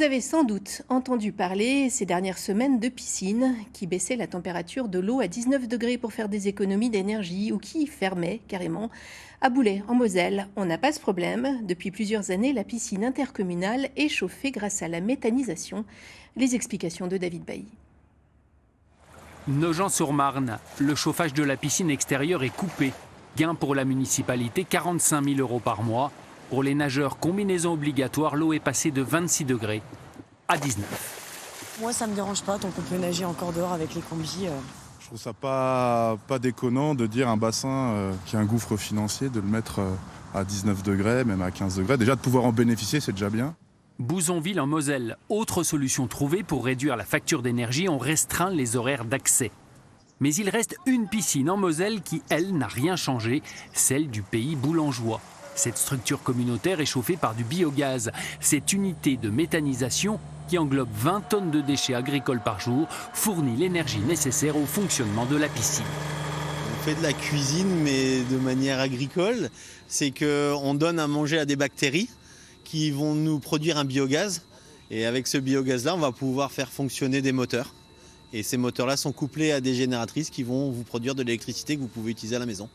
Vous avez sans doute entendu parler ces dernières semaines de piscines qui baissaient la température de l'eau à 19 degrés pour faire des économies d'énergie ou qui fermaient carrément. À Boulay, en Moselle, on n'a pas ce problème. Depuis plusieurs années, la piscine intercommunale est chauffée grâce à la méthanisation. Les explications de David Bailly. Nogent-sur-Marne, le chauffage de la piscine extérieure est coupé. Gain pour la municipalité, 45 000 € par mois. Pour les nageurs, combinaison obligatoire, l'eau est passée de 26 degrés à 19. Moi, ça me dérange pas tant qu'on peut nager encore dehors avec les combis. Je trouve ça pas déconnant de dire un bassin qui a un gouffre financier, de le mettre à 19 degrés, même à 15 degrés. Déjà, de pouvoir en bénéficier, c'est déjà bien. Bouzonville en Moselle, autre solution trouvée pour réduire la facture d'énergie, on restreint les horaires d'accès. Mais il reste une piscine en Moselle qui, elle, n'a rien changé, celle du pays boulangeois. Cette structure communautaire est chauffée par du biogaz. Cette unité de méthanisation, qui englobe 20 tonnes de déchets agricoles par jour, fournit l'énergie nécessaire au fonctionnement de la piscine. On fait de la cuisine, mais de manière agricole. C'est qu'on donne à manger à des bactéries qui vont nous produire un biogaz. Et avec ce biogaz-là, on va pouvoir faire fonctionner des moteurs. Et ces moteurs-là sont couplés à des génératrices qui vont vous produire de l'électricité que vous pouvez utiliser à la maison.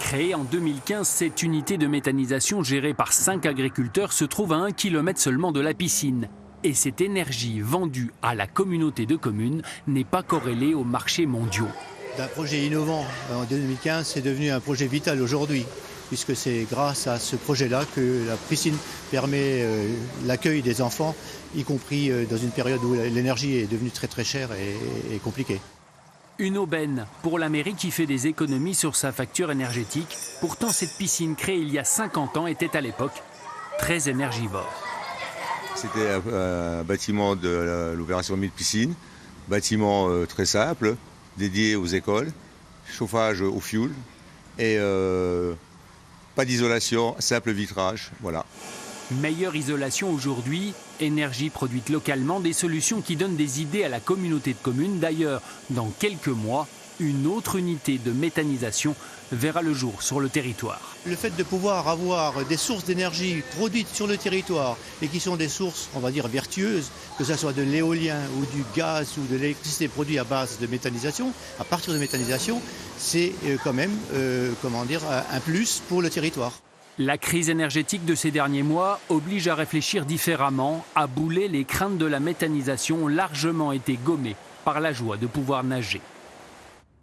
Créée en 2015, cette unité de méthanisation gérée par 5 agriculteurs se trouve à 1 km seulement de la piscine. Et cette énergie vendue à la communauté de communes n'est pas corrélée aux marchés mondiaux. D'un projet innovant en 2015, c'est devenu un projet vital aujourd'hui, puisque c'est grâce à ce projet-là que la piscine permet l'accueil des enfants, y compris dans une période où l'énergie est devenue très chère et compliquée. Une aubaine pour la mairie qui fait des économies sur sa facture énergétique. Pourtant, cette piscine créée il y a 50 ans était à l'époque très énergivore. C'était un bâtiment de l'opération 1000 piscines, bâtiment très simple, dédié aux écoles, chauffage au fioul et pas d'isolation, simple vitrage, voilà. Meilleure isolation aujourd'hui, énergie produite localement, des solutions qui donnent des idées à la communauté de communes. D'ailleurs, dans quelques mois, une autre unité de méthanisation verra le jour sur le territoire. Le fait de pouvoir avoir des sources d'énergie produites sur le territoire et qui sont des sources, on va dire, vertueuses, que ce soit de l'éolien ou du gaz ou de l'électricité produite à base de méthanisation, à partir de méthanisation, c'est quand même un plus pour le territoire. La crise énergétique de ces derniers mois oblige à réfléchir différemment. À Boulay, les craintes de la méthanisation ont largement été gommées par la joie de pouvoir nager.